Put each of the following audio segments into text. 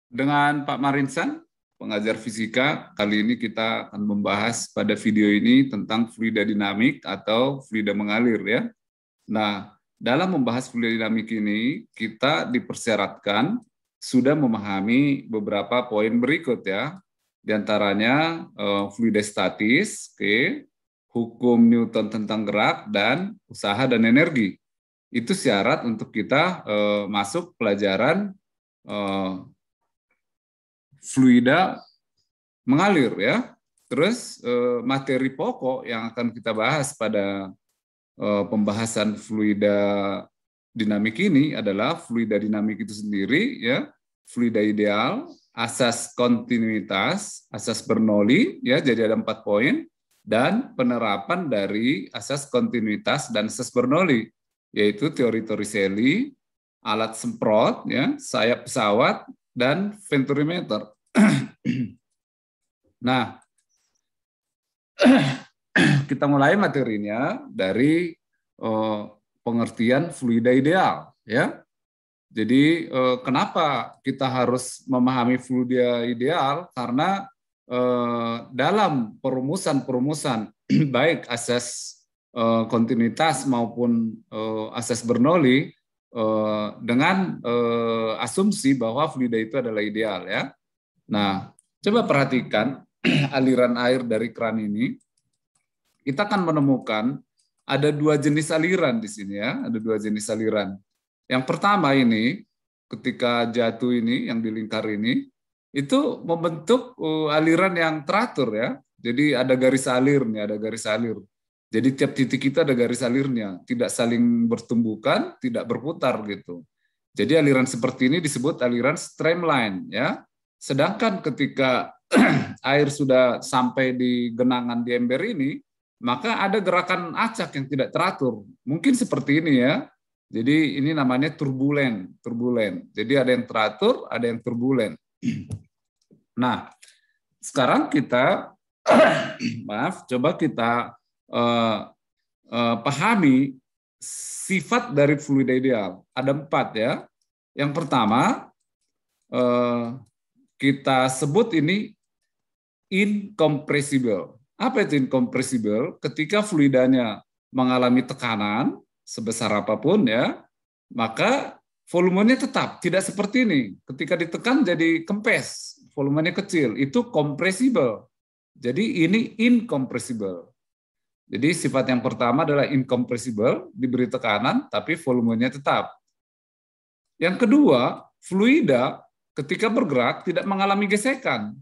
Dengan Pak Marinsan, pengajar fisika. Kali ini kita akan membahas pada video ini tentang fluida dinamik atau fluida mengalir ya. Nah, dalam membahas fluida dinamik ini, kita dipersyaratkan sudah memahami beberapa poin berikut ya. Di antaranya fluida statis, hukum Newton tentang gerak, dan usaha dan energi. Itu syarat untuk kita masuk pelajaran fluida mengalir ya. Terus materi pokok yang akan kita bahas pada pembahasan fluida dinamik ini adalah fluida dinamik itu sendiri ya, fluida ideal, asas kontinuitas, asas Bernoulli ya, jadi ada 4 poin, dan penerapan dari asas kontinuitas dan asas Bernoulli, yaitu teori Torricelli, alat semprot ya, sayap pesawat, dan venturimeter. Nah, kita mulai materinya dari pengertian fluida ideal ya. Jadi kenapa kita harus memahami fluida ideal? Karena dalam perumusan baik asas kontinuitas maupun asas Bernoulli dengan asumsi bahwa fluida itu adalah ideal ya. Nah, coba perhatikan aliran air dari keran ini. Kita akan menemukan ada 2 jenis aliran di sini ya, ada 2 jenis aliran. Yang pertama ini, ketika jatuh ini, yang di lingkar ini, itu membentuk aliran yang teratur ya. Jadi ada garis alirnya, ada garis alir. Jadi tiap titik itu ada garis alirnya, tidak saling bertumbukan, tidak berputar gitu. Jadi aliran seperti ini disebut aliran streamline ya. Sedangkan ketika air sudah sampai di genangan di ember ini, maka ada gerakan acak yang tidak teratur. Mungkin seperti ini ya. Jadi ini namanya turbulen. Jadi ada yang teratur, ada yang turbulen. Nah, sekarang kita coba kita pahami sifat dari fluida ideal. Ada 4 ya. Yang pertama kita sebut ini incompressible. Apa itu incompressible? Ketika fluidanya mengalami tekanan sebesar apapun ya, maka volumenya tetap, tidak seperti ini. Ketika ditekan jadi kempes, volumenya kecil, itu compressible. Jadi ini incompressible. Jadi sifat yang pertama adalah incompressible, diberi tekanan tapi volumenya tetap. Yang kedua, fluida ketika bergerak tidak mengalami gesekan.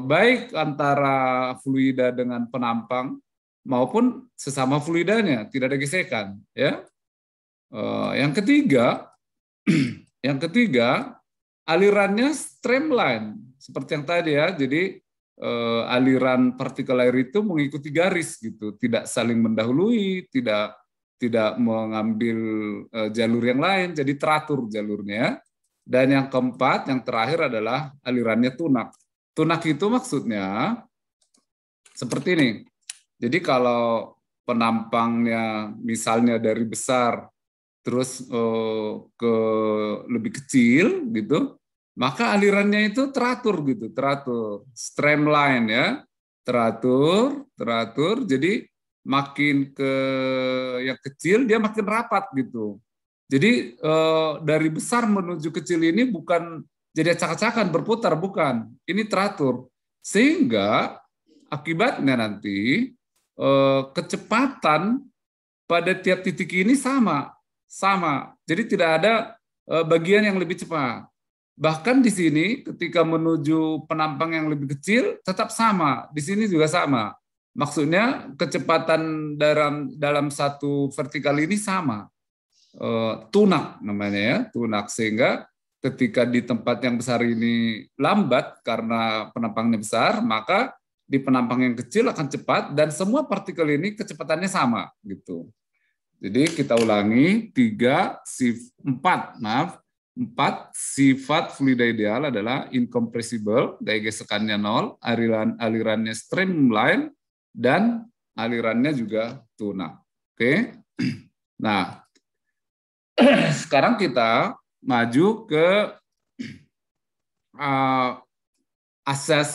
Baik antara fluida dengan penampang maupun sesama fluidanya, tidak ada gesekan ya. Yang ketiga alirannya streamline seperti yang tadi ya. Jadi aliran partikel air itu mengikuti garis gitu, tidak saling mendahului, tidak mengambil jalur yang lain, jadi teratur jalurnya. Dan yang keempat, yang terakhir adalah alirannya tunak. Tunak itu maksudnya seperti ini. Jadi kalau penampangnya misalnya dari besar terus ke lebih kecil gitu, maka alirannya itu teratur gitu, teratur, streamline ya, teratur. Jadi makin ke yang kecil dia makin rapat gitu. Jadi dari besar menuju kecil ini bukan jadi acak-acakan berputar, bukan. Ini teratur. Sehingga akibatnya nanti kecepatan pada tiap titik ini sama. Jadi tidak ada bagian yang lebih cepat. Bahkan di sini ketika menuju penampang yang lebih kecil tetap sama. Di sini juga sama. Maksudnya kecepatan dalam satu vertikal ini sama. Tunak namanya ya, tunak. Sehingga ketika di tempat yang besar ini lambat karena penampangnya besar, maka di penampang yang kecil akan cepat dan semua partikel ini kecepatannya sama gitu. Jadi kita ulangi 4 sifat fluida ideal adalah incompressible, daya gesekannya 0, alirannya streamline, dan alirannya juga tunak. Oke. Nah, sekarang kita maju ke asas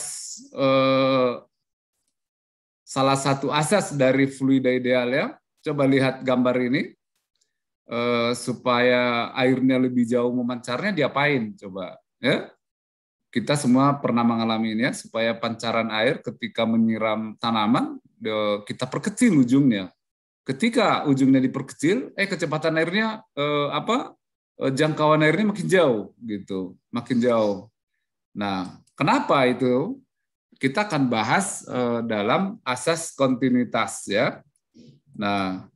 salah satu asas dari fluida ideal ya. Coba lihat gambar ini. Supaya airnya lebih jauh memancarnya diapain coba ya, kita semua pernah mengalami ini ya, supaya pancaran air ketika menyiram tanaman kita perkecil ujungnya. Ketika ujungnya diperkecil kecepatan airnya jangkauan airnya makin jauh gitu, makin jauh. Nah, kenapa itu kita akan bahas dalam asas kontinuitas ya. Nah,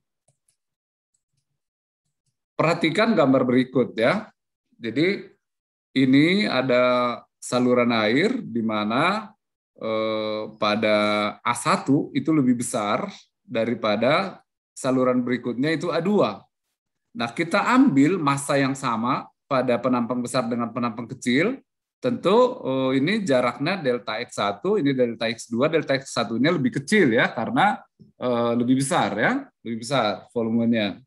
perhatikan gambar berikut ya. Jadi ini ada saluran air di mana pada A1 itu lebih besar daripada saluran berikutnya itu A2. Nah, kita ambil massa yang sama pada penampang besar dengan penampang kecil. Tentu ini jaraknya delta X1, ini delta X2, delta X1-nya lebih kecil ya karena lebih besar ya, lebih besar volumenya.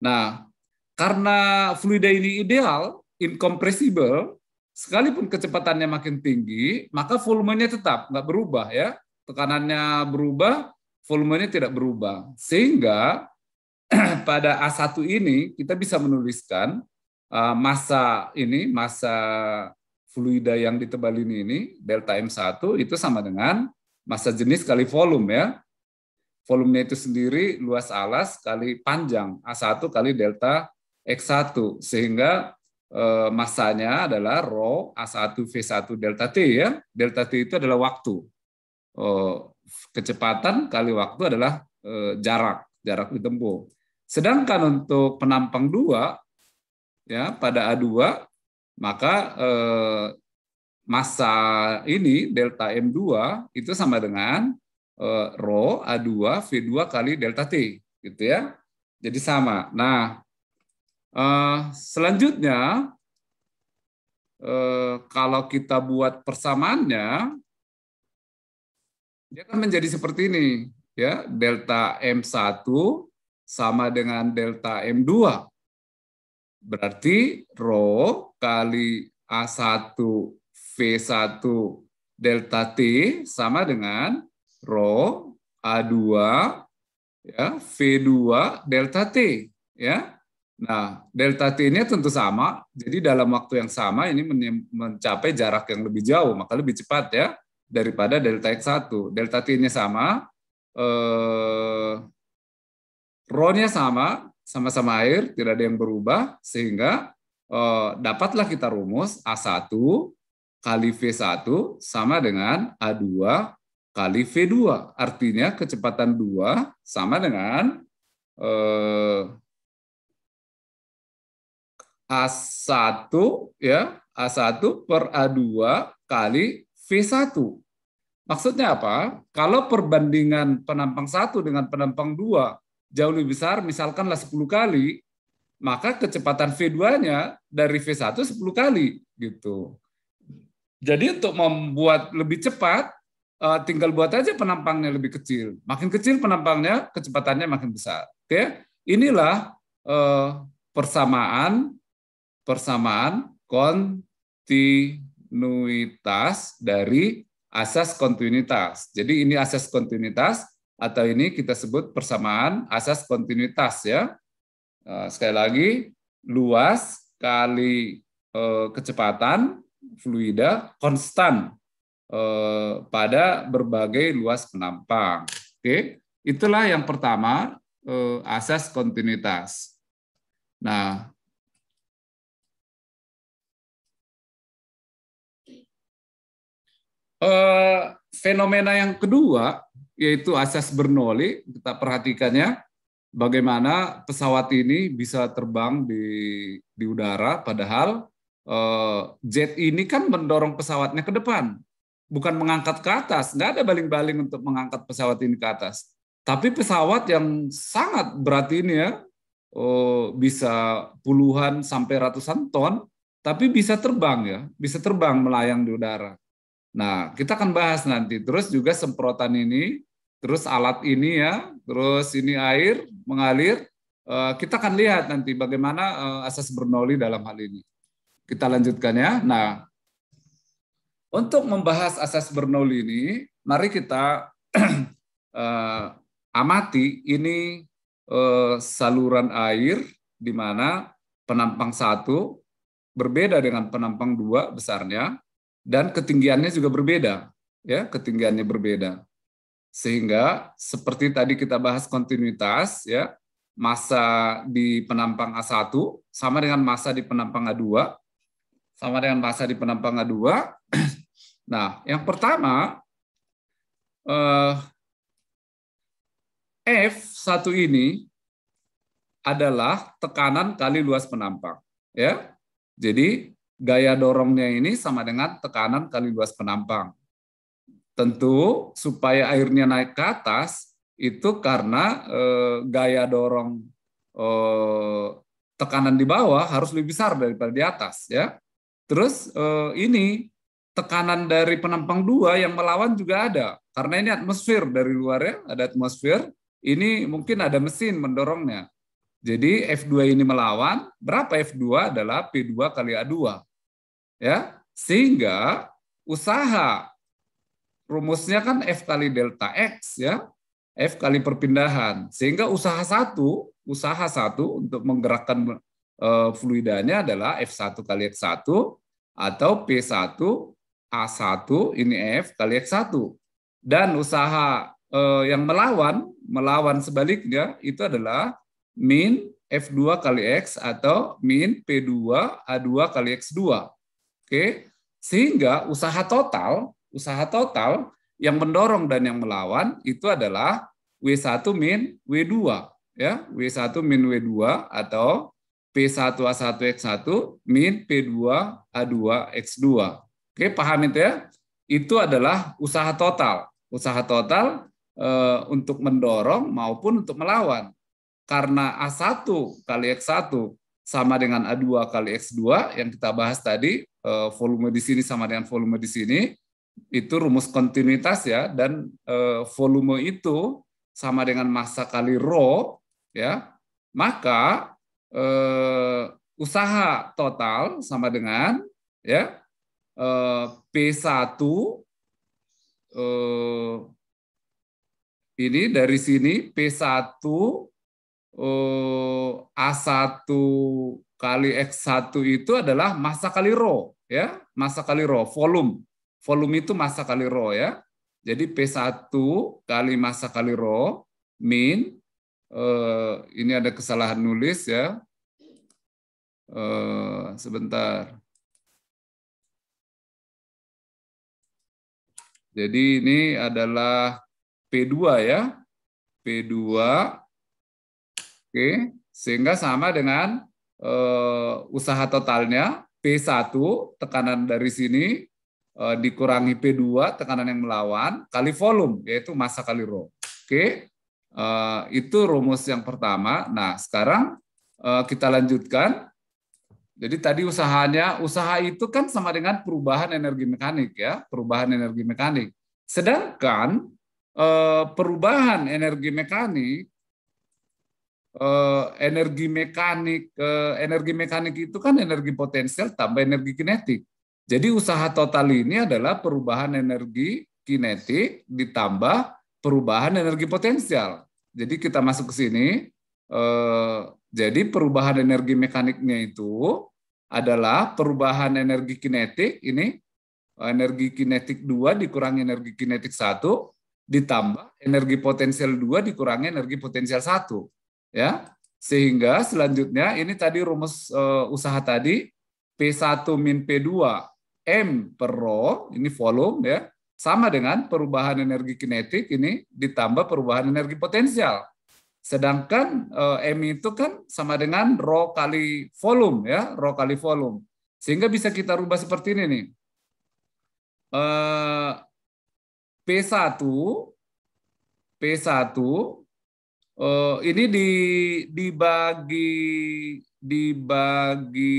Nah, karena fluida ini ideal, incompressible, sekalipun kecepatannya makin tinggi, maka volumenya tetap nggak berubah ya. Tekanannya berubah, volumenya tidak berubah. Sehingga pada A1 ini kita bisa menuliskan massa fluida yang ditebal ini delta M1 itu sama dengan massa jenis kali volume ya. Volumenya itu sendiri luas alas kali panjang A1 kali delta X1, sehingga massanya adalah rho A1 V1 delta T ya. Delta T itu adalah waktu. Kecepatan kali waktu adalah jarak ditempuh. Sedangkan untuk penampang 2 ya pada A2 maka massa ini delta M2 itu sama dengan rho A2 V2 kali delta T gitu ya. Jadi sama. Nah, selanjutnya kalau kita buat persamaannya dia akan menjadi seperti ini ya, delta M1 sama dengan delta M2 berarti rho kali A1 V1 delta T sama dengan rho A2 ya V2 delta T ya. Nah, delta T-nya tentu sama, jadi dalam waktu yang sama ini mencapai jarak yang lebih jauh, maka lebih cepat ya daripada delta X1. Delta T-nya sama, rho-nya sama-sama air, tidak ada yang berubah, sehingga dapatlah kita rumus A1 kali V1 sama dengan A2 kali V2. Artinya kecepatan 2 sama dengan A1 ya, A1 per A2 kali V1. Maksudnya apa? Kalau perbandingan penampang 1 dengan penampang 2 jauh lebih besar, misalkanlah 10 kali, maka kecepatan V2-nya dari V1 10 kali gitu. Jadi untuk membuat lebih cepat tinggal buat aja penampangnya lebih kecil. Makin kecil penampangnya, kecepatannya makin besar. Oke? Inilah persamaan kontinuitas dari asas kontinuitas. Jadi ini asas kontinuitas atau ini kita sebut persamaan asas kontinuitas ya. Sekali lagi, luas kali kecepatan fluida konstan pada berbagai luas penampang. Oke, itulah yang pertama asas kontinuitas. Nah, fenomena yang kedua yaitu asas Bernoulli. Kita perhatikannya bagaimana pesawat ini bisa terbang di udara, padahal jet ini kan mendorong pesawatnya ke depan, bukan mengangkat ke atas. Nggak ada baling-baling untuk mengangkat pesawat ini ke atas. Tapi pesawat yang sangat berat ini ya, bisa puluhan sampai ratusan ton, tapi bisa terbang ya, bisa terbang melayang di udara. Nah, kita akan bahas nanti. Terus juga semprotan ini, terus alat ini ya, terus ini air mengalir. Kita akan lihat nanti bagaimana asas Bernoulli dalam hal ini. Kita lanjutkan ya. Nah, Untuk membahas asas Bernoulli ini, mari kita amati ini saluran air di mana penampang 1 berbeda dengan penampang 2 besarnya dan ketinggiannya juga berbeda, ya, ketinggiannya berbeda. Sehingga seperti tadi kita bahas kontinuitas, ya, massa di penampang A1 sama dengan massa di penampang A2, sama dengan massa di penampang A2. Nah, yang pertama, F1 ini adalah tekanan kali luas penampang, ya. Jadi gaya dorongnya ini sama dengan tekanan kali luas penampang. Tentu supaya airnya naik ke atas itu karena gaya dorong tekanan di bawah harus lebih besar daripada di atas, ya. Terus ini tekanan dari penampang 2 yang melawan juga ada karena ini atmosfer dari luarnya, ada atmosfer. Ini mungkin ada mesin mendorongnya. Jadi F2 ini melawan, berapa F2 adalah P2 kali A2. Ya, sehingga usaha rumusnya kan F kali delta X, ya. F kali perpindahan. Sehingga usaha satu untuk menggerakkan fluidanya adalah F1 kali X1 atau P1 A1 ini F kali X1. Dan usaha yang melawan sebaliknya itu adalah min F2 kali X atau min P2 A2 kali X2. Oke, sehingga usaha total yang mendorong dan yang melawan itu adalah W1 min W2, ya, W1 min W2 atau P1 A1 X1 min P2 A2 X2. Oke, paham itu ya? Itu adalah usaha total untuk mendorong maupun untuk melawan. Karena A1 kali X1 sama dengan A2 kali X2 yang kita bahas tadi, volume di sini sama dengan volume di sini, itu rumus kontinuitas, ya, dan volume itu sama dengan massa kali rho, ya. Maka usaha total sama dengan, ya, P1 ini dari sini P1 A1 kali X1 itu adalah massa kali rho, ya, massa kali rho, volume itu massa kali rho, ya. Jadi P1 kali massa kali rho min ini ada kesalahan nulis, ya. Sebentar. Jadi ini adalah P2, ya. P2. Oke, sehingga sama dengan usaha totalnya P1 tekanan dari sini dikurangi P2 tekanan yang melawan kali volume, yaitu massa kali rho. Oke, itu rumus yang pertama. Nah, sekarang kita lanjutkan. Jadi tadi usaha itu kan sama dengan perubahan energi mekanik, ya, perubahan energi mekanik. Sedangkan perubahan energi mekanik itu kan energi potensial tambah energi kinetik. Jadi usaha total ini adalah perubahan energi kinetik ditambah perubahan energi potensial. Jadi kita masuk ke sini. Jadi perubahan energi mekaniknya itu adalah perubahan energi kinetik, ini energi kinetik 2 dikurangi energi kinetik 1 ditambah energi potensial 2 dikurangi energi potensial 1. Ya, sehingga selanjutnya ini tadi rumus usaha tadi P1 min P2 M per rho, ini volume, ya, sama dengan perubahan energi kinetik ini ditambah perubahan energi potensial. Sedangkan M itu kan sama dengan rho kali volume, ya, rho kali volume. Sehingga bisa kita rubah seperti ini nih. P1 ini dibagi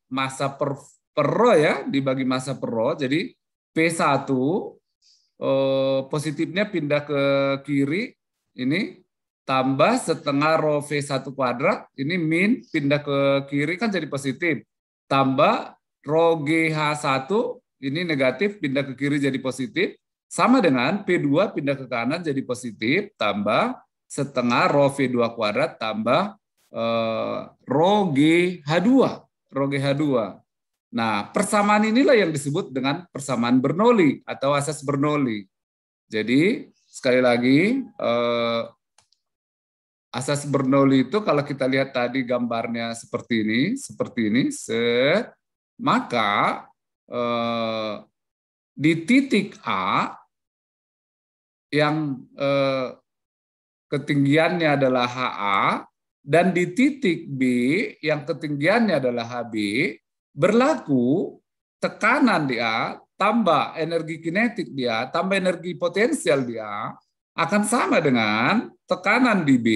massa per rho, ya, dibagi massa per rho. Jadi P1 positifnya pindah ke kiri, ini tambah setengah rho V1 kuadrat, ini min pindah ke kiri kan jadi positif, tambah rho GH1 ini negatif pindah ke kiri jadi positif, sama dengan P2 pindah ke kanan jadi positif, tambah setengah rho V2 kuadrat tambah rho GH2. Rho GH2. Nah, persamaan inilah yang disebut dengan persamaan Bernoulli atau asas Bernoulli. Jadi, sekali lagi, asas Bernoulli itu kalau kita lihat tadi gambarnya seperti ini, maka di titik A yang ketinggiannya adalah HA dan di titik B yang ketinggiannya adalah HB, berlaku tekanan di A tambah energi kinetik di A tambah energi potensial di A akan sama dengan tekanan di B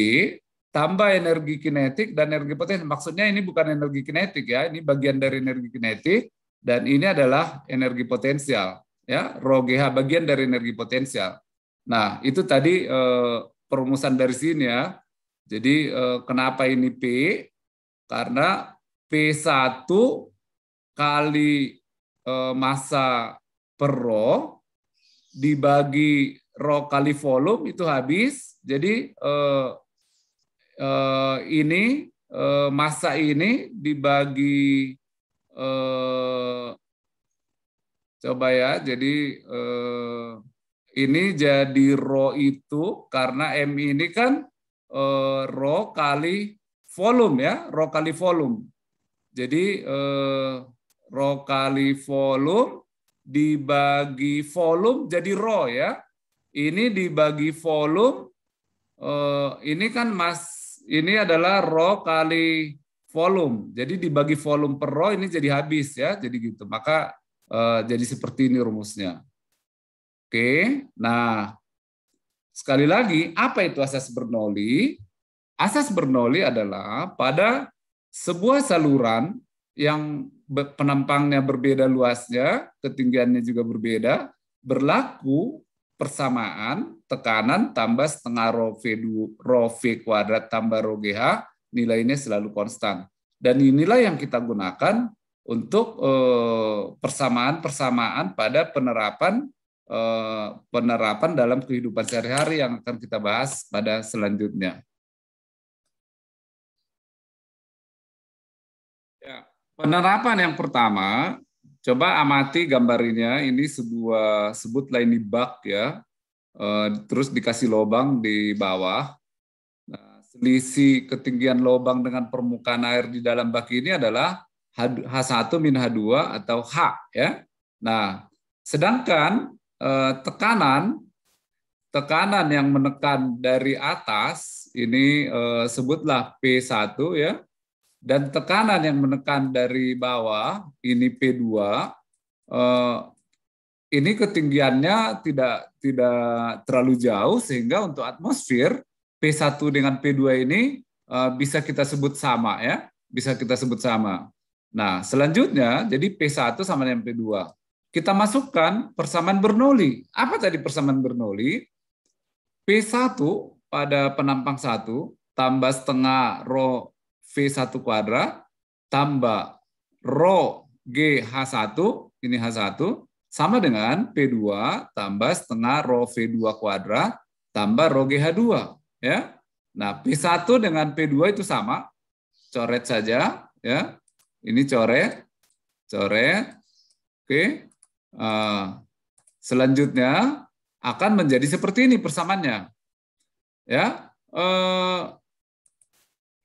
tambah energi kinetik dan energi potensial. Maksudnya ini bukan energi kinetik ya, ini bagian dari energi kinetik dan ini adalah energi potensial ya, rho GH bagian dari energi potensial. Nah, itu tadi perumusan dari sini ya. Jadi kenapa ini P? Karena P1 kali massa per rho dibagi rho kali volume itu habis. Jadi ini massa ini dibagi coba ya. Jadi ini jadi rho itu karena M ini kan rho kali volume ya, rho kali volume. Jadi rho kali volume dibagi volume jadi rho ya. Ini dibagi volume, ini kan ini adalah rho kali volume. Jadi dibagi volume per rho ini jadi habis ya. Jadi gitu. Maka jadi seperti ini rumusnya. Oke, nah sekali lagi apa itu asas Bernoulli? Asas Bernoulli adalah pada sebuah saluran yang penampangnya berbeda luasnya, ketinggiannya juga berbeda, berlaku persamaan tekanan tambah setengah rho V kuadrat tambah rho GH, nilainya selalu konstan. Dan inilah yang kita gunakan untuk persamaan-persamaan pada penerapan dalam kehidupan sehari-hari yang akan kita bahas pada selanjutnya. Ya, penerapan yang pertama, coba amati gambar ini sebutlah ini bak ya, terus dikasih lubang di bawah. Nah, selisih ketinggian lubang dengan permukaan air di dalam bak ini adalah H1 min H2 atau H ya. Nah, sedangkan tekanan yang menekan dari atas ini sebutlah P1 ya, dan tekanan yang menekan dari bawah ini P2, ini ketinggiannya tidak terlalu jauh sehingga untuk atmosfer P1 dengan P2 ini bisa kita sebut sama ya, bisa kita sebut sama. Nah, selanjutnya jadi P1 sama dengan P2. Kita masukkan persamaan Bernoulli. Apa tadi persamaan Bernoulli? P1 pada penampang 1 tambah setengah rho V1 kuadrat tambah rho GH1, ini H1, sama dengan P2 tambah setengah rho V2 kuadrat tambah rho GH2. Ya. Nah, P1 dengan P2 itu sama. Coret saja. Ya. Ini coret. Oke. Selanjutnya akan menjadi seperti ini persamaannya. Ya,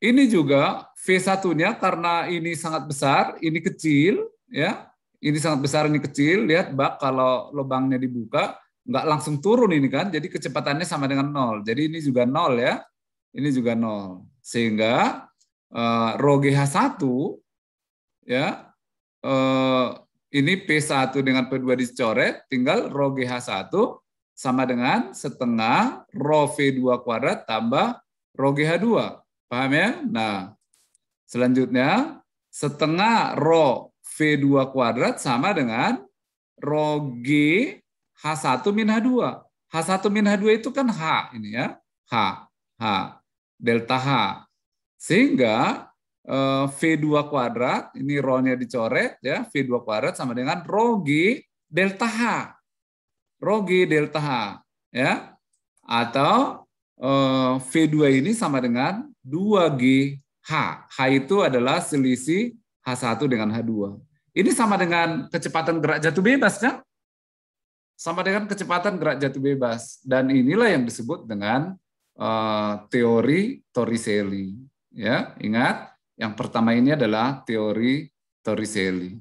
ini juga V1-nya karena ini sangat besar, ini kecil, ya. Ini sangat besar, ini kecil. Lihat bak kalau lubangnya dibuka nggak langsung turun ini kan, jadi kecepatannya sama dengan 0. Jadi ini juga 0 ya. Ini juga 0. Sehingga rho GH1 ya ini P1 dengan P2 dicoret, tinggal rho GH1 sama dengan setengah rho V2 kuadrat tambah rho GH2. Paham ya? Nah, selanjutnya setengah rho V2 kuadrat sama dengan rho GH1 min H2. H1 min H2 itu kan H ini ya. H. Delta H. Sehingga V2 kuadrat, ini rho-nya dicoret ya, V2 kuadrat sama dengan rho G delta H, rho G delta H, ya, atau V2 ini sama dengan 2GH. H itu adalah selisih H1 dengan H2. Ini sama dengan kecepatan gerak jatuh bebas, kan? Sama dengan kecepatan gerak jatuh bebas. Dan inilah yang disebut dengan teori Torricelli. Ya, ingat, yang pertama ini adalah teori Torricelli.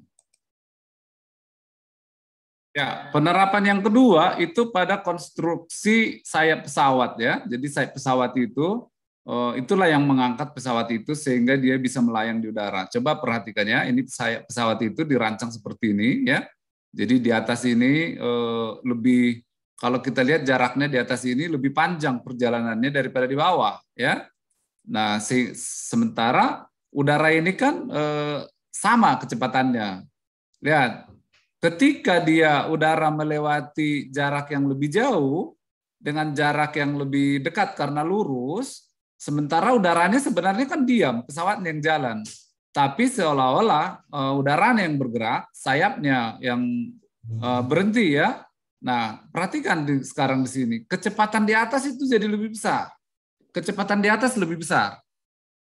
Ya, penerapan yang kedua itu pada konstruksi sayap pesawat, ya. Jadi sayap pesawat itu itulah yang mengangkat pesawat itu sehingga dia bisa melayang di udara. Coba perhatikan ya, ini sayap pesawat itu dirancang seperti ini, ya. Jadi di atas ini lebih, kalau kita lihat jaraknya di atas ini lebih panjang perjalanannya daripada di bawah, ya. Nah, sementara udara ini kan sama kecepatannya. Lihat, ketika dia udara melewati jarak yang lebih jauh dengan jarak yang lebih dekat karena lurus, sementara udaranya sebenarnya kan diam, pesawatnya yang jalan. Tapi seolah-olah udaranya yang bergerak, sayapnya yang berhenti, ya. Nah, perhatikan sekarang di sini, kecepatan di atas itu jadi lebih besar. Kecepatan di atas lebih besar.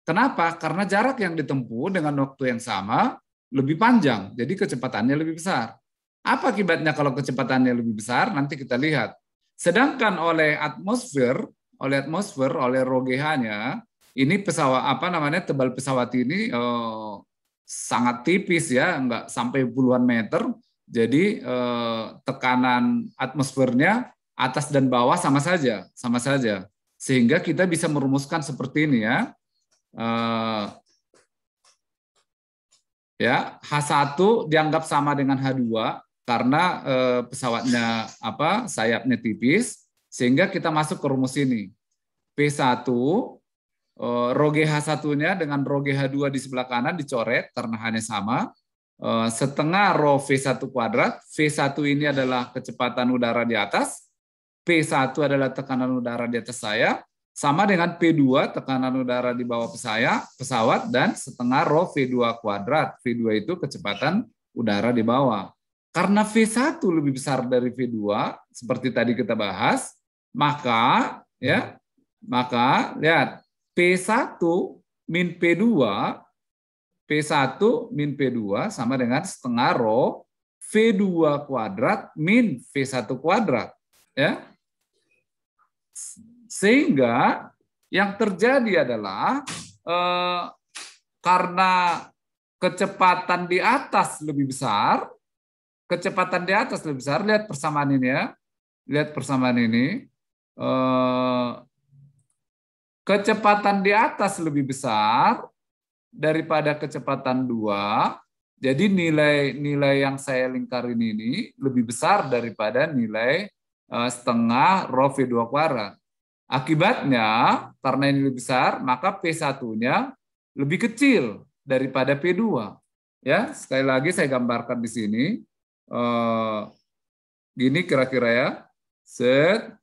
Kenapa? Karena jarak yang ditempuh dengan waktu yang sama lebih panjang, jadi kecepatannya lebih besar. Apa akibatnya kalau kecepatannya lebih besar? Nanti kita lihat. Sedangkan oleh atmosfer, oleh rho GH-nya, ini pesawat tebal pesawat ini sangat tipis, ya, nggak sampai puluhan meter. Jadi tekanan atmosfernya atas dan bawah sama saja. Sehingga kita bisa merumuskan seperti ini, ya. Ya, H1 dianggap sama dengan H2 karena pesawatnya sayapnya tipis, sehingga kita masuk ke rumus ini. P1 rho GH1-nya dengan rho GH2 di sebelah kanan dicoret karena hanya sama. Setengah rho V1 kuadrat. V1 ini adalah kecepatan udara di atas. P1 adalah tekanan udara di atas saya. Sama dengan P2, tekanan udara di bawah pesawat, dan setengah rho V2 kuadrat. V2 itu kecepatan udara di bawah. Karena V1 lebih besar dari V2, seperti tadi kita bahas, maka lihat P1 min P2 sama dengan setengah rho V2 kuadrat min V1 kuadrat, ya. Sehingga yang terjadi adalah karena kecepatan di atas lebih besar, lihat persamaan ini, ya. Lihat persamaan ini. Kecepatan di atas lebih besar daripada kecepatan 2. Jadi nilai yang saya lingkarin ini lebih besar daripada nilai setengah rho V2 kuadrat. Akibatnya, karena ini lebih besar, maka P1-nya lebih kecil daripada P2. Ya, sekali lagi saya gambarkan di sini. Gini kira-kira, ya. Set.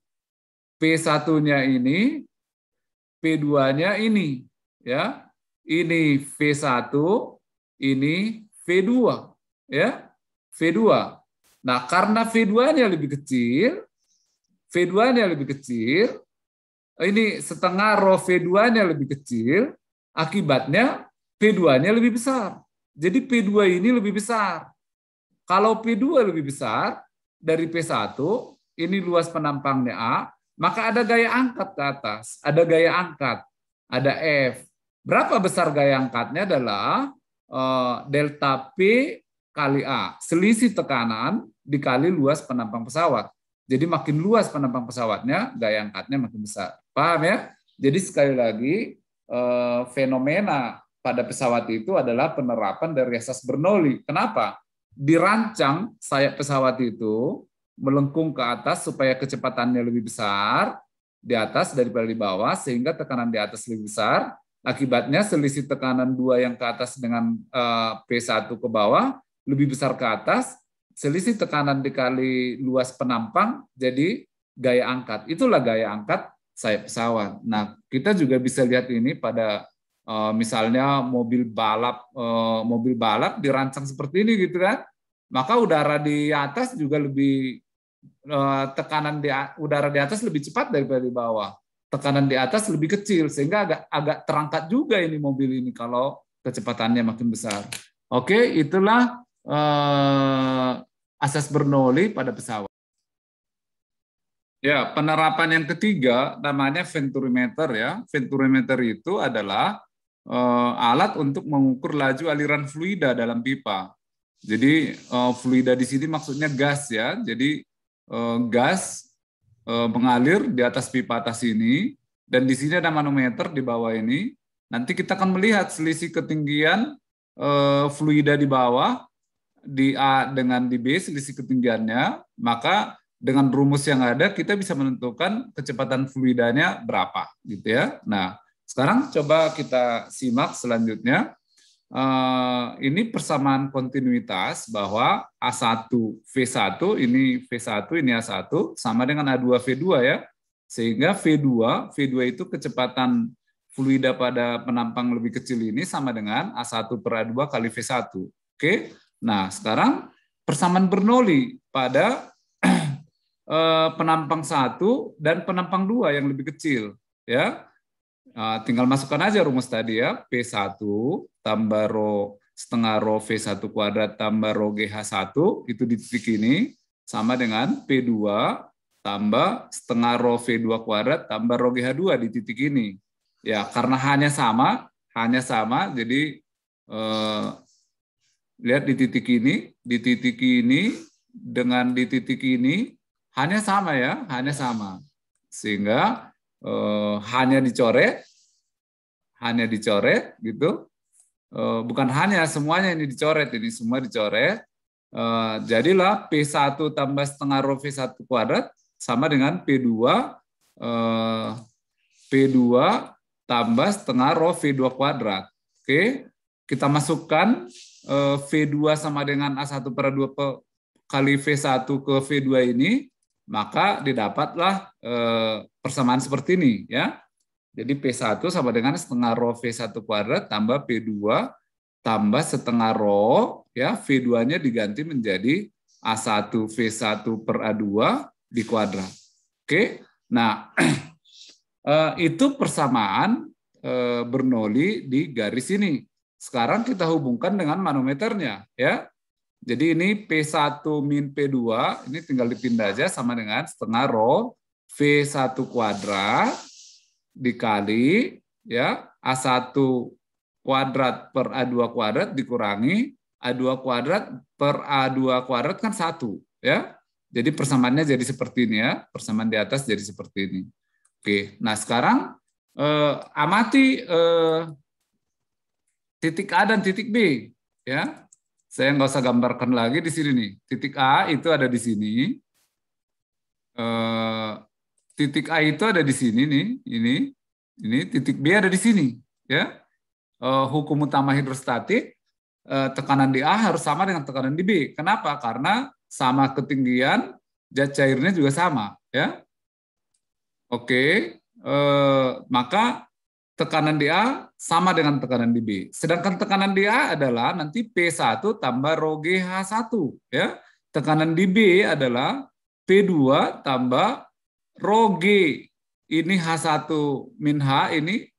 P1-nya ini, P2-nya ini, ya. Ini V1, ini V2, ya. V2. Nah, karena V2-nya lebih kecil, ini setengah rho V2-nya lebih kecil, akibatnya P2-nya lebih besar. Jadi P2 ini lebih besar. Kalau P2 lebih besar dari P1, ini luas penampangnya A, maka ada gaya angkat ke atas. Ada gaya angkat, ada F. Berapa besar gaya angkatnya adalah delta P kali A. Selisih tekanan dikali luas penampang pesawat. Jadi makin luas penampang pesawatnya, gaya angkatnya makin besar. Paham, ya? Jadi sekali lagi, fenomena pada pesawat itu adalah penerapan dari asas Bernoulli. Kenapa? Dirancang sayap pesawat itu melengkung ke atas supaya kecepatannya lebih besar di atas daripada di bawah, sehingga tekanan di atas lebih besar. Akibatnya selisih tekanan 2 yang ke atas dengan P1 ke bawah lebih besar ke atas, selisih tekanan dikali luas penampang jadi gaya angkat. Itulah gaya angkat sayap pesawat. Nah, kita juga bisa lihat ini pada misalnya mobil balap dirancang seperti ini, gitu kan. maka udara di atas juga lebih tekanan di udara di atas lebih cepat daripada di bawah. Tekanan di atas lebih kecil sehingga agak terangkat juga ini mobil ini kalau kecepatannya makin besar. Oke, itulah asas Bernoulli pada pesawat. Ya, penerapan yang ketiga namanya venturimeter ya. Venturimeter itu adalah alat untuk mengukur laju aliran fluida dalam pipa. Jadi fluida di sini maksudnya gas ya. Jadi gas mengalir di atas pipa atas ini, dan di sini ada manometer di bawah ini. Nanti kita akan melihat selisih ketinggian fluida di bawah, di A dengan di B selisih ketinggiannya, maka dengan rumus yang ada kita bisa menentukan kecepatan fluidanya berapa gitu ya. Nah, sekarang coba kita simak selanjutnya. Ini persamaan kontinuitas bahwa A1 V1 ini V1 ini A1 sama dengan A2 V2 ya. Sehingga V2 itu kecepatan fluida pada penampang lebih kecil ini sama dengan A1 per A2 kali V1. Oke. Nah, sekarang persamaan Bernoulli pada penampang 1 dan penampang 2 yang lebih kecil ya. Tinggal masukkan aja rumus tadi ya, P1 tambah rho setengah rho V1 kuadrat tambah rho GH1 itu di titik ini sama dengan P2 tambah setengah rho V2 kuadrat tambah rho GH2 di titik ini. Ya, karena hanya sama, jadi lihat di titik ini dengan di titik ini hanya sama ya, hanya sama. Sehingga hanya dicoret gitu, bukan hanya, semuanya ini dicoret, ini semua dicoret, jadilah P1 tambah setengah rho V1 kuadrat sama dengan P2 tambah setengah rho V2 kuadrat. Oke, kita masukkan V2 sama dengan A1 per A2 kali V1 ke V2 ini, maka didapatlah persamaan seperti ini ya. Jadi P1 sama dengan setengah rho V1 kuadrat tambah P2 tambah setengah rho ya, V2-nya diganti menjadi A1 V1 per A2 di kuadrat. Oke. Nah, itu persamaan Bernoulli di garis ini. Sekarang kita hubungkan dengan manometernya ya. Jadi ini P1 min P2, ini tinggal dipindah aja sama dengan setengah rho V1 kuadrat dikali ya A1 kuadrat per A2 kuadrat dikurangi A2 kuadrat per A2 kuadrat kan 1 ya. Jadi persamaannya jadi seperti ini ya, persamaan di atas jadi seperti ini. Oke, nah sekarang amati titik A dan titik B ya. Saya nggak usah gambarkan lagi di sini nih. Titik A itu ada di sini. Titik A itu ada di sini nih. Ini titik B ada di sini. Ya. Hukum utama hidrostatik, tekanan di A harus sama dengan tekanan di B. Kenapa? Karena sama ketinggian, zat cairnya juga sama. Ya. Oke. Maka tekanan di A sama dengan tekanan di B. Sedangkan tekanan di A adalah nanti P1 tambah rho GH1. Ya. Tekanan di B adalah P2 tambah rho G. Ini H1 min H, ini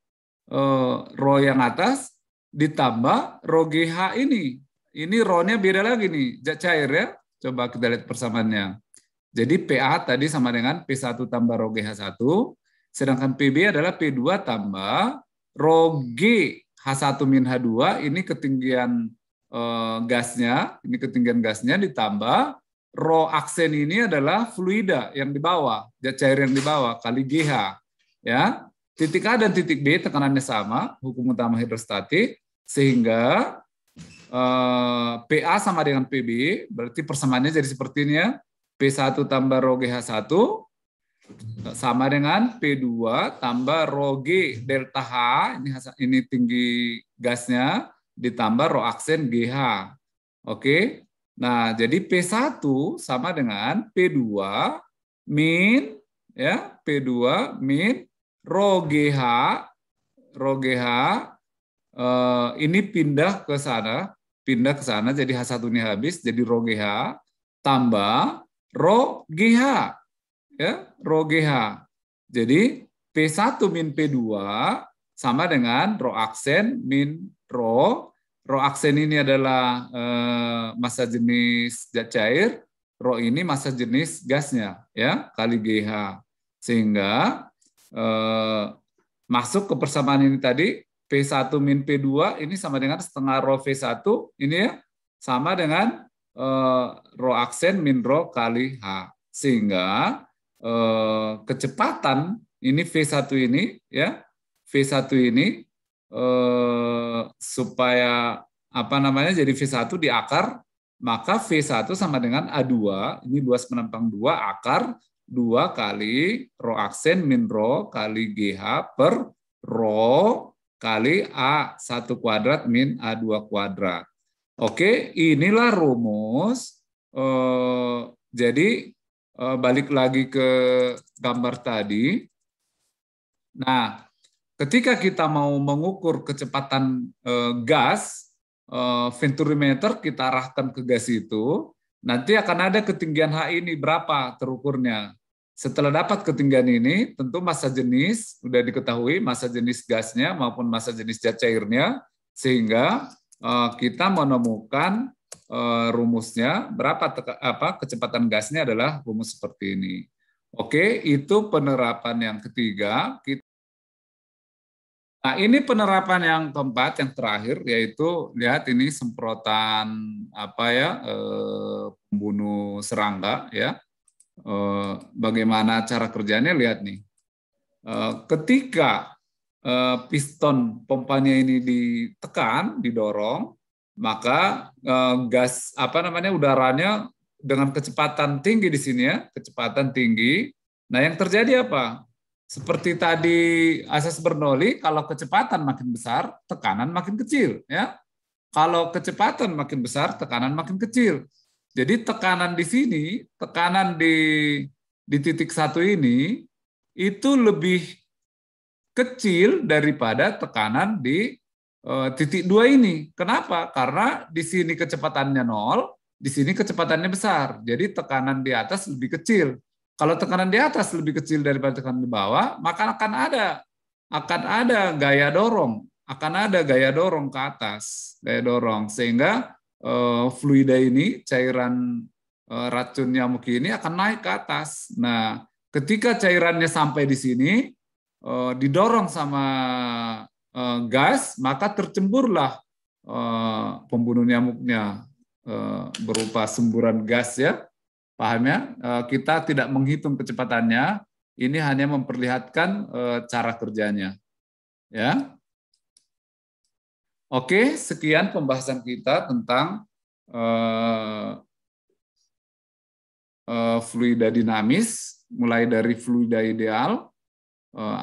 rho yang atas, ditambah rho GH ini. Ini rho-nya beda lagi nih, zat cair ya. Coba kita lihat persamaannya. Jadi PA tadi sama dengan P1 tambah rho GH1. Sedangkan PB adalah P2 tambah rho G H1 min H2, ini ketinggian gasnya, ditambah rho aksen ini adalah fluida yang di bawah, zat cair yang di bawah kali GH. Ya. Titik A dan titik B tekanannya sama, hukum utama hidrostatik, sehingga PA sama dengan PB, berarti persamaannya jadi seperti ini ya. P1 tambah rho GH1 sama dengan P2 tambah rho G delta H, ini tinggi gasnya, ditambah rho aksen GH. Oke. Nah, jadi P1 sama dengan P2 min ya, P2 min rho GH ini pindah ke sana, pindah ke sana, jadi H1 ini habis, jadi rho GH tambah rho GH. Ya, rho GH. Jadi P1 min P2 sama dengan rho aksen min rho. Rho aksen ini adalah massa jenis zat cair, rho ini massa jenis gasnya, ya, kali GH. Sehingga masuk ke persamaan ini tadi, P1 min P2 ini sama dengan setengah rho V1, ini ya, sama dengan rho aksen min rho kali H. Sehingga kecepatan ini V1 ini ya, V1 ini supaya apa namanya jadi V1 di akar, maka V1 sama dengan A2, ini luas penampang 2 akar 2 kali rho aksen min rho kali GH per rho kali A1 kuadrat min A2 kuadrat. Oke, inilah rumus. Jadi balik lagi ke gambar tadi. Nah, ketika kita mau mengukur kecepatan gas, venturimeter kita arahkan ke gas itu, nanti akan ada ketinggian H ini berapa terukurnya. Setelah dapat ketinggian ini, tentu massa jenis sudah diketahui, massa jenis gasnya maupun massa jenis zat cairnya, sehingga kita menemukan rumusnya berapa kecepatan gasnya adalah rumus seperti ini. Oke, itu penerapan yang ketiga. Nah, ini penerapan yang keempat, yang terakhir, yaitu lihat ini semprotan pembunuh serangga ya. Bagaimana cara kerjanya, lihat nih. Ketika piston pompanya ini ditekan, didorong, maka gas udaranya dengan kecepatan tinggi di sini ya, kecepatan tinggi. Nah, yang terjadi apa? Seperti tadi asas Bernoulli, kalau kecepatan makin besar, tekanan makin kecil ya. Kalau kecepatan makin besar, tekanan makin kecil. Jadi tekanan di sini, tekanan di titik 1 ini itu lebih kecil daripada tekanan di titik 2 ini. Kenapa? Karena di sini kecepatannya 0, di sini kecepatannya besar. Jadi tekanan di atas lebih kecil. Kalau tekanan di atas lebih kecil daripada tekanan di bawah, maka akan ada gaya dorong, ke atas, gaya dorong, sehingga fluida ini, cairan racun nyamuk ini akan naik ke atas. Nah, ketika cairannya sampai di sini, didorong sama gas, maka tercemburlah pembunuh nyamuknya berupa semburan gas ya. Paham ya? Kita tidak menghitung kecepatannya, ini hanya memperlihatkan cara kerjanya. Ya. Oke, sekian pembahasan kita tentang fluida dinamis, mulai dari fluida ideal,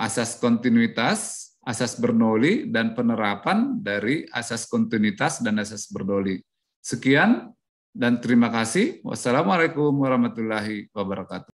asas kontinuitas, asas Bernoulli, dan penerapan dari asas kontinuitas dan asas Bernoulli. Sekian dan terima kasih. Wassalamualaikum warahmatullahi wabarakatuh.